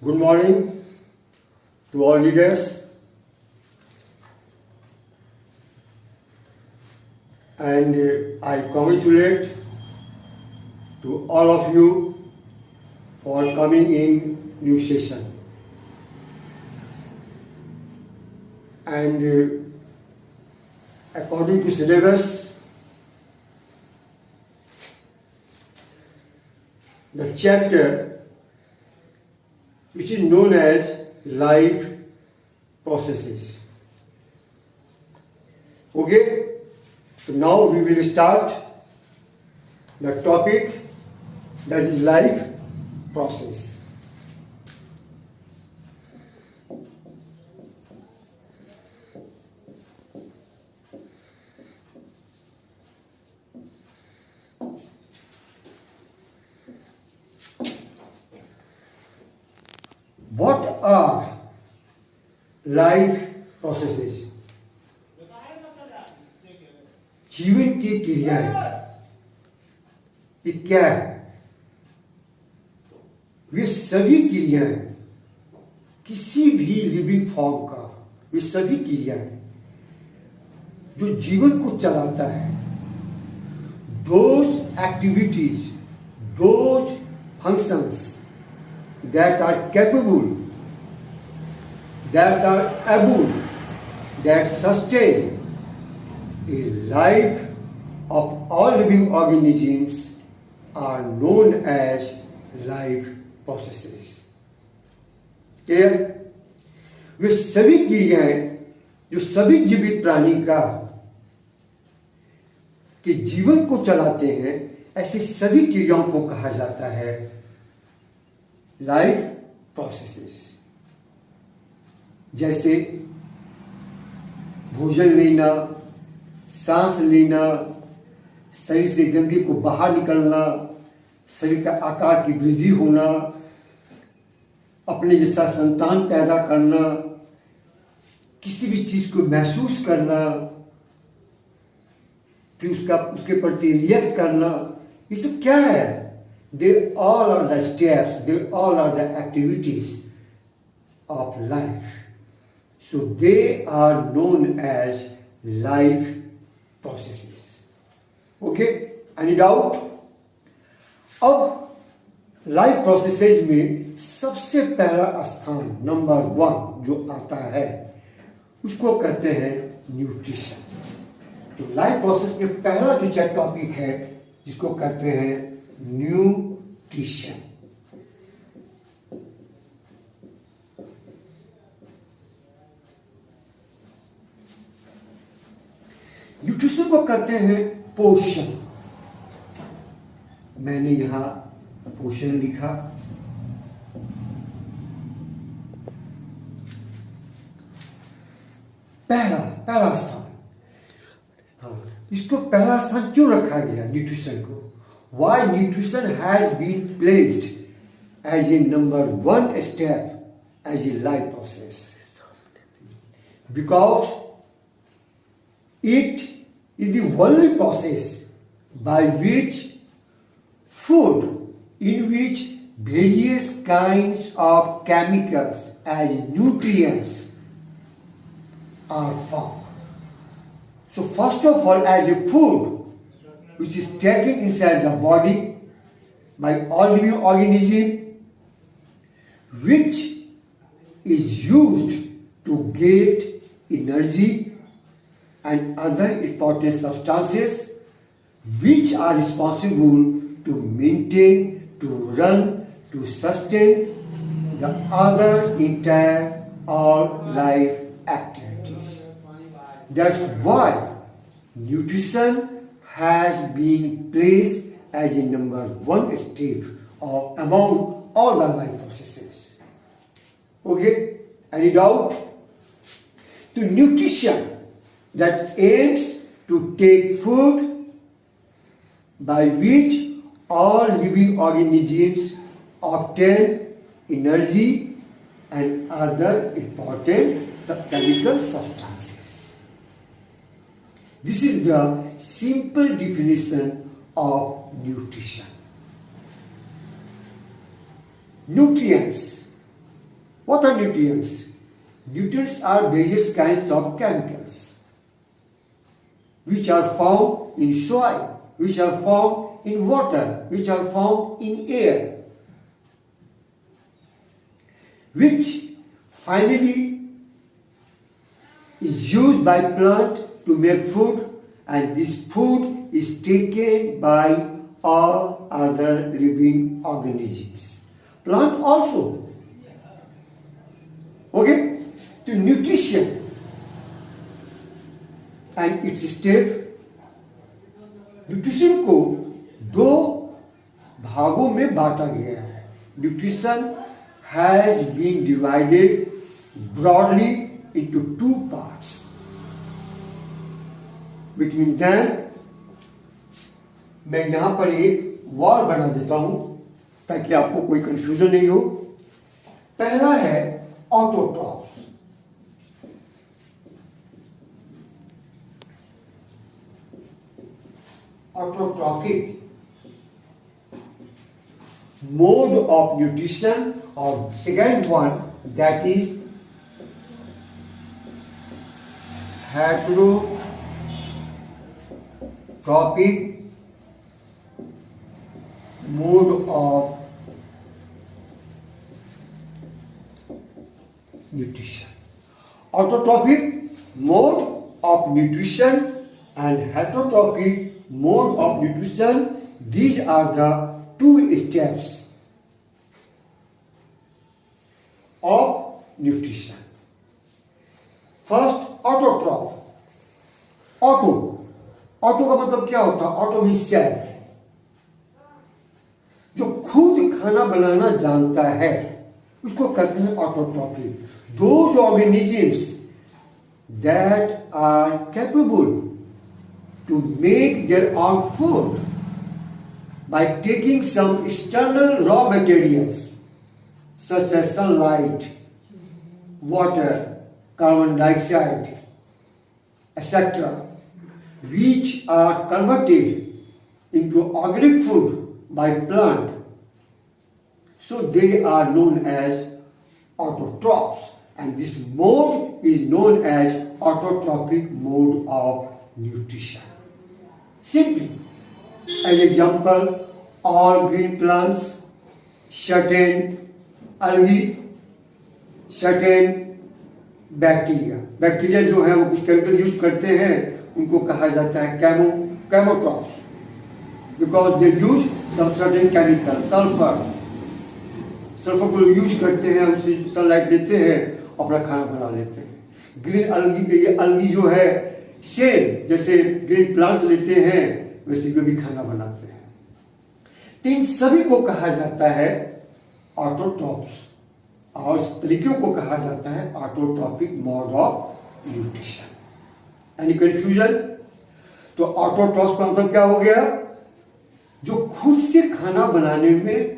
Good morning to all leaders and I congratulate to all of you for coming in new session. And according to syllabus, the chapter which is known as life processes. Okay, so now we will start the topic that is life process. What are life processes? जीवन की क्रियाएं ये क्या है? वे सभी क्रियाएं किसी भी लिविंग फॉर्म का वे सभी क्रियाएं जो जीवन को चलाता है, those activities, those functions that are capable, that are able, that sustain a life of all living organisms are known as life processes. Clear? वे सभी क्रियाएं जो सभी जीवित प्राणी का के जीवन को चलाते हैं, ऐसी सभी क्रियाओं को कहा जाता है लाइफ प्रोसेसेस. जैसे भोजन लेना, सांस लेना, शरीर से गंदगी को बाहर निकलना, शरीर का आकार की वृद्धि होना, अपने जैसा संतान पैदा करना, किसी भी चीज को महसूस करना, फिर उसके प्रति रिएक्ट करना, ये सब क्या है? They all are the steps, they all are the activities of life. So they are known as life processes. Okay? Any doubt? अब लाइफ प्रोसेसेस में सबसे पहला स्थान नंबर 1 जो आता है उसको कहते हैं न्यूट्रिशन. तो लाइफ प्रोसेस में पहला जो टॉपिक है जिसको कहते हैं न्यूट्रिशन. न्यूट्रिशन को कहते हैं पोषण. मैंने यहां पोषण लिखा. पहला स्थान. इसको पहला स्थान क्यों रखा गया न्यूट्रिशन को? Why nutrition has been placed as a number 1 step as a life process? Because it is the only process by which food in which various kinds of chemicals as nutrients are formed. So first of all, as a food which is taken inside the body by all living organism, which is used to get energy and other important substances which are responsible to maintain, to run, to sustain the other entire all life activities. That's why nutrition has been placed as a number 1 step among all the life processes. Okay? Any doubt? To nutrition that aims to take food by which all living organisms obtain energy and other important chemical substances. This is the simple definition of nutrition. Nutrients What are nutrients? Nutrients are various kinds of chemicals which are found in soil, which are found in water, which are found in air, which finally is used by plant to make food, and this food is taken by all other living organisms. Plant also. Okay? To nutrition and its step. Nutrition को दो भागों में बांटा गया है. Nutrition has been divided broadly into two parts. Between them, मैं यहां पर एक वॉल बना देता हूं ताकि आपको कोई कंफ्यूजन नहीं हो. पहला है autotrophs. Autotrophic mode of nutrition, or second one, that is heterotrophic mode of nutrition. Autotrophic mode of nutrition and heterotrophic mode of nutrition, these are the two steps of nutrition. First, autotroph. Auto का मतलब क्या होता है? Auto means self. जो खुद खाना बनाना जानता है उसको कहते हैं autotrophic. Those organisms that are capable to make their own food by taking some external raw materials such as sunlight, water, carbon dioxide, etc., which are converted into organic food by plant. So they are known as autotrophs, and this mode is known as autotrophic mode of nutrition. Simply, as example, all green plants, certain algae, certain bacteria. Bacteria जो है वो कुछ chemical use करते हैं, उनको कहा जाता है chemotrophs, because they use some certain chemical. Sulphur को यूज करते हैं, उससे सनलाइट लेते हैं, अपना खाना बना लेते हैं. ग्रीन अलगी पे ये अलगी जो है सेम जैसे ग्रीन प्लांट्स लेते हैं वैसे भी खाना बनाते हैं. तो इन सभी को कहा जाता है ऑटोट्रॉफ्स, और इस तरीकों को कहा जाता है autotrophic mode of nutrition. Any confusion? तो ऑटोट्रॉफ्स का मतलब क्या हो गया? जो खुद से खाना बनाने में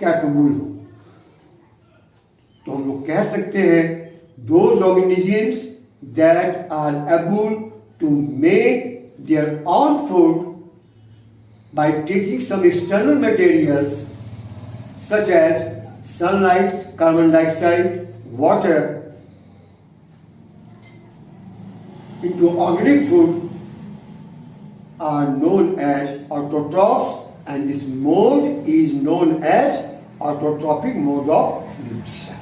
कैपेबल हो. तो हम लोग कह सकते हैं those organisms that are able to make their own food by taking some external materials such as sunlight, carbon dioxide, water into organic food are known as autotrophs, and this mode is known as autotrophic mode of nutrition.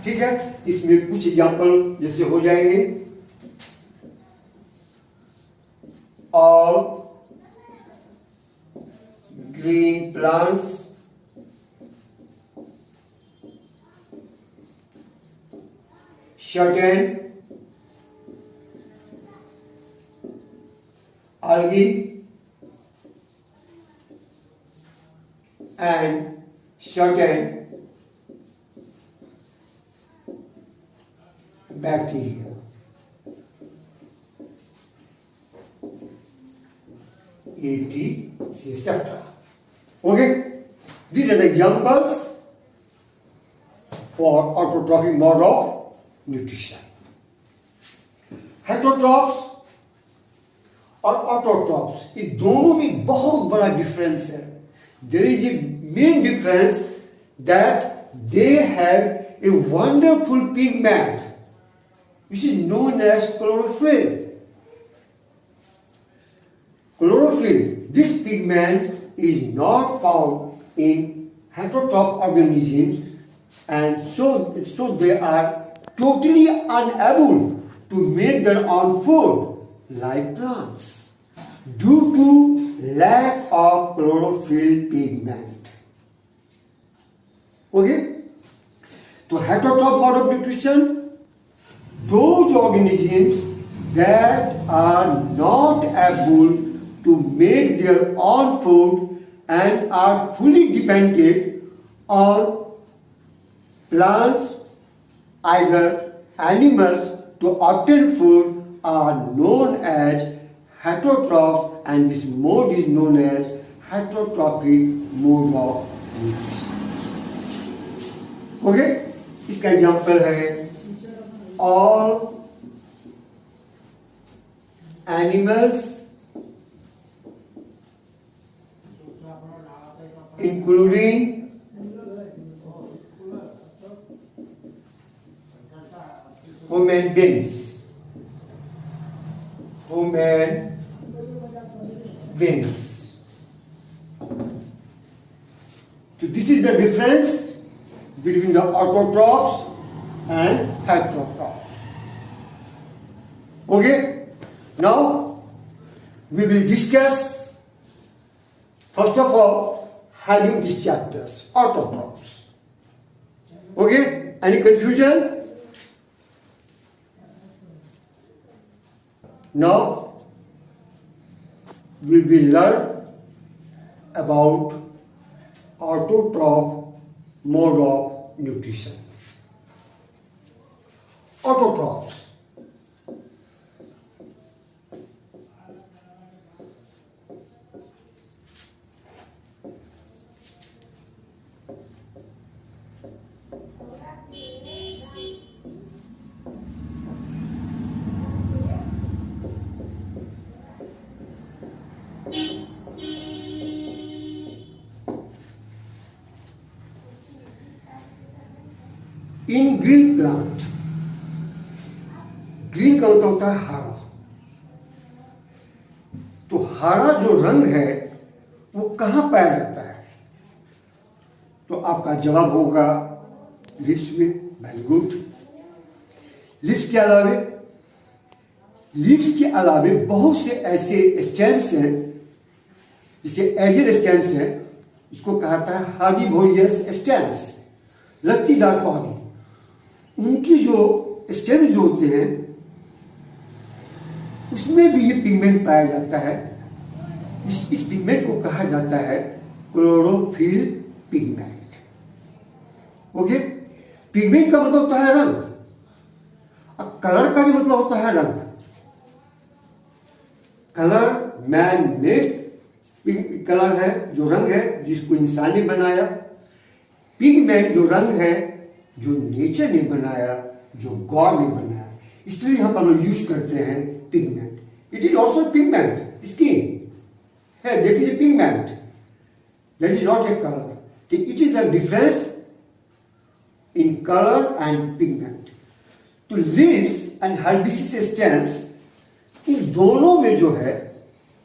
ठीक है, इसमें कुछ example जैसे हो जाएंगे. All green plants certain algae and certain bacteria. etc. Okay, these are the examples for autotrophic mode of nutrition. Heterotrophs और autotrophs, ये दोनों में बहुत बड़ा डिफरेंस है. There is a main difference that they have a a wonderful pigment which is known as chlorophyll. Chlorophyll, this pigment is not found in heterotroph organisms, and so they are totally unable to make their own food like plants due to lack of chlorophyll pigment. Okay? So heterotroph mode of nutrition, those organisms that are not able to make their own food and are fully dependent on plants, either animals, to obtain food are known as heterotrophs, and this mode is known as heterotrophic mode of nutrition. Okay? इसका example है all animals including human beings. So this is the difference between the autotrophs and heterotrophs. Okay? Now we will discuss first of all having these chapters, autotrophs. Okay? Any confusion? Now we will learn about autotroph mode of nutrition. Autotrophs. In green plant, green का मतलब होता है हरा, तो हरा जो रंग है वो कहाँ पाया जाता है? तो आपका जवाब होगा लिप्स में. Very good. लिप्स के अलावे बहुत से ऐसे स्टेम्स हैं, जिसे एरियल स्टेम्स हैं, इसको कहता है हार्डिवोरियस स्टेम्स, लत्तीदार पौधे. उनकी जो स्टेम्स जो होते हैं उसमें भी ये पिगमेंट पाया जाता है. इस पिगमेंट को कहा जाता है क्लोरोफिल पिगमेंट. ओके? पिगमेंट का मतलब होता है रंग, अब कलर का भी मतलब होता है रंग. कलर मैन मेड कलर है, जो रंग है जिसको इंसान ने बनाया. पिगमेंट जो रंग है जो नेचर ने बनाया, जो गॉड ने बनाया. इसलिए यहां पर लोग यूज करते हैं pigment. It is also pigment. Skin है, that is a pigment, that is not a colour. It is the difference in colour and pigment. तो leaves and herbaceous stems, in दोनों में जो है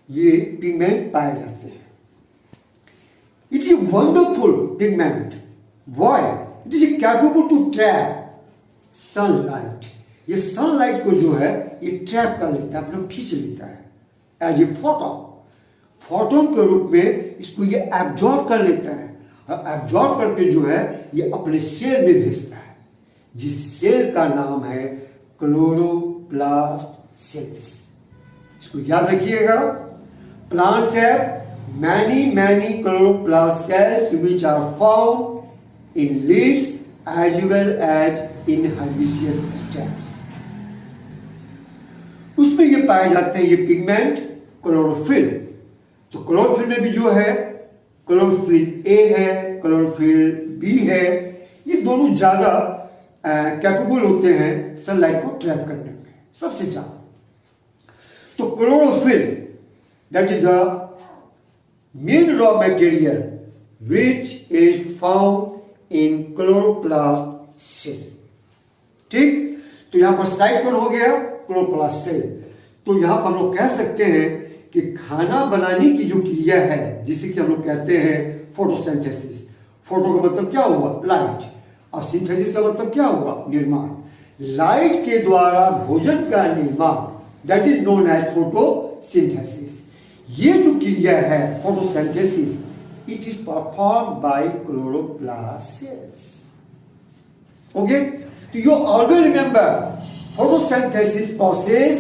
ये पिगमेंट पाए जाते हैं. It is a wonderful pigment. Why? It is capable to trap sunlight. ये सनलाइट को जो है ये ट्रैप कर लेता है, अपना खींच लेता है एज ए फोटोन. फोटोन के रूप में इसको ये एब्जॉर्ब कर लेता है, और एब्जॉर्ब करके जो है ये अपने सेल में भेजता है, जिस सेल का नाम है क्लोरोप्लास्ट सेल्स. इसको याद रखिएगा. Plants have many chloroplast cells which are found in leaves as well as in herbaceous stems. उसमें ये पाए जाते हैं ये पिगमेंट क्लोरोफिल. तो क्लोरोफिल में भी जो है क्लोरोफिल ए है, क्लोरोफिल बी है, ये दोनों ज्यादा कैपेबल होते हैं सनलाइट को ट्रैप करने में, सबसे ज्यादा. तो chlorophyll that is the main raw material which is found in chloroplast सेल। ठीक, तो यहां पर साइड कौन हो गया? Chloroplast cell. तो यहां पर हम लोग कह सकते हैं कि खाना बनाने की जो क्रिया है जिसे कि हम लोग कहते हैं फोटोसिंथेसिस। फोटो का मतलब क्या हुआ? लाइट। और सिंथेसिस का मतलब क्या हुआ? निर्माण। लाइट के द्वारा भोजन का निर्माण, that is known as photosynthesis. ये जो क्रिया है photosynthesis, it is perform by chloroplast cells. Okay, तो you always remember photosynthesis process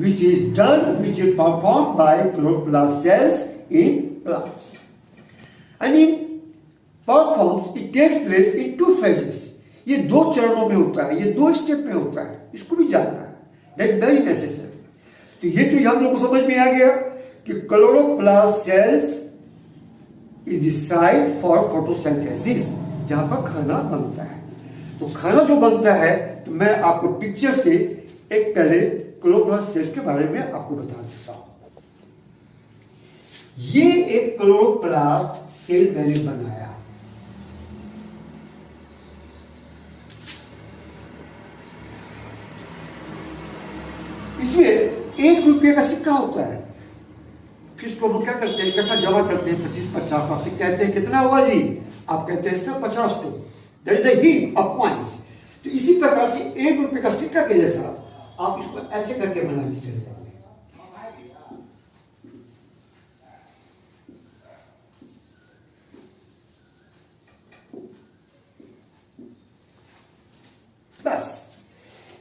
which is performed by chloroplast cells in plants, and in plant forms it takes place in 2 phases. ये 2 चरणों में होता है, ये 2 स्टेप में होता है, इसको भी जानना है, दैट वेरी नेसेसरी। तो ये तो हम लोग को समझ में आ गया कि chloroplast cells is the site for photosynthesis, जहां पर खाना बनता है। तो खाना जो बनता है, तो मैं आपको पिक्चर से एक पहले क्लोरोप्लास्ट सेल्स के बारे में आपको बता देता हूं। ये एक क्लोरोप्लास्ट सेल मैंने बनाया। इसमें 1 रुपये का सिक्का होता है। फिर इसको हम क्या करते हैं? इकट्ठा जमा करते हैं, 25-50। आपसे कहते हैं कितना हुआ जी? आप कहते हैं sir 50 two. That is the heap of points. तो इसी प्रकार से 1 रुपये का सिक्का के जैसा आप इसको ऐसे करके बना के चले जाओगे। बस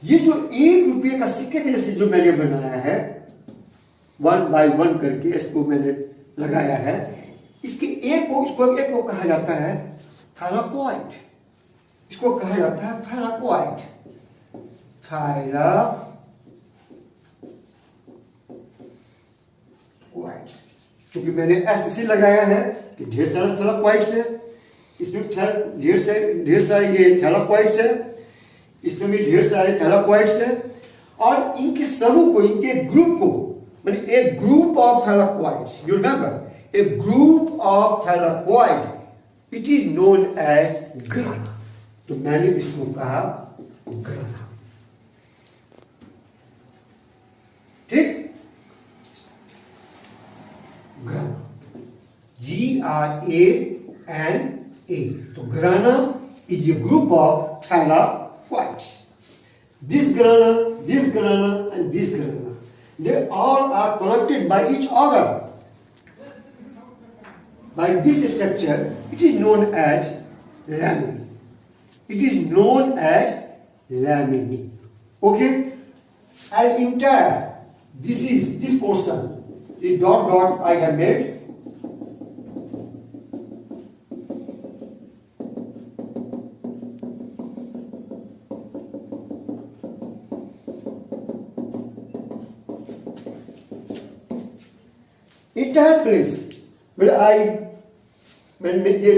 ये जो 1 रुपये का सिक्के के जैसे जो मैंने बनाया है, 1 बाय 1 करके इसको मैंने लगाया है। इसको एक को कहा जाता है थाइलाकोइड। इसको कहा जाता है थाइलाकोइड। क्योंकि मैंने ऐसे लगाया है कि ढेर सारे थैलाकोइड्स है, इसमें ढेर सारे ये थैलाकोइड्स है, इसमें भी ढेर सारे थैलाकोइड्स है, और इनके समूह को, इनके ग्रुप को, माने a group of thylakoids, you remember, a group of thylakoid, it is known as grana. तो मैंने इसको कहा ग्राना। ठीक, ग्राना, GRANA। तो grana is a group of thylakoids. This grana and this grana, they all are connected by each other by this structure. It is known as laminae. It is known as laminae. Okay, and entire this portion, this dot I have made. Entire place where मैंने ये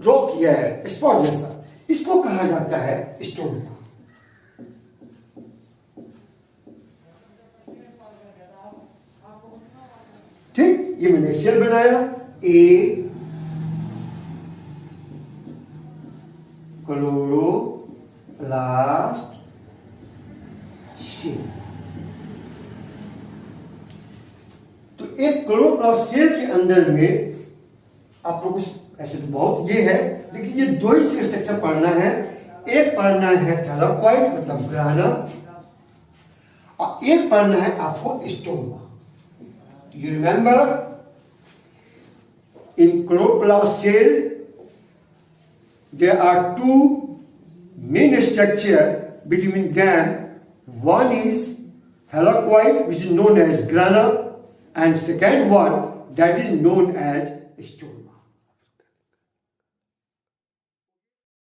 draw किया है spot जैसा, इसको कहा जाता है stoma. ठीक, ये मैंने सेल बनाया, ए क्लोरोप्लास्ट सेल। तो एक क्लोरोप्लास्ट सेल के अंदर में आप लोग ऐसे तो बहुत ये है, लेकिन ये 2 ही स्ट्रक्चर पढ़ना है। एक पढ़ना है थैलाकोइड मतलब ग्राना, और एक पढ़ना है आपको stoma. You remember, in chloroplast cell there are 2 main structure between them. One is thylakoid, which is known as grana, and second one that is known as stoma.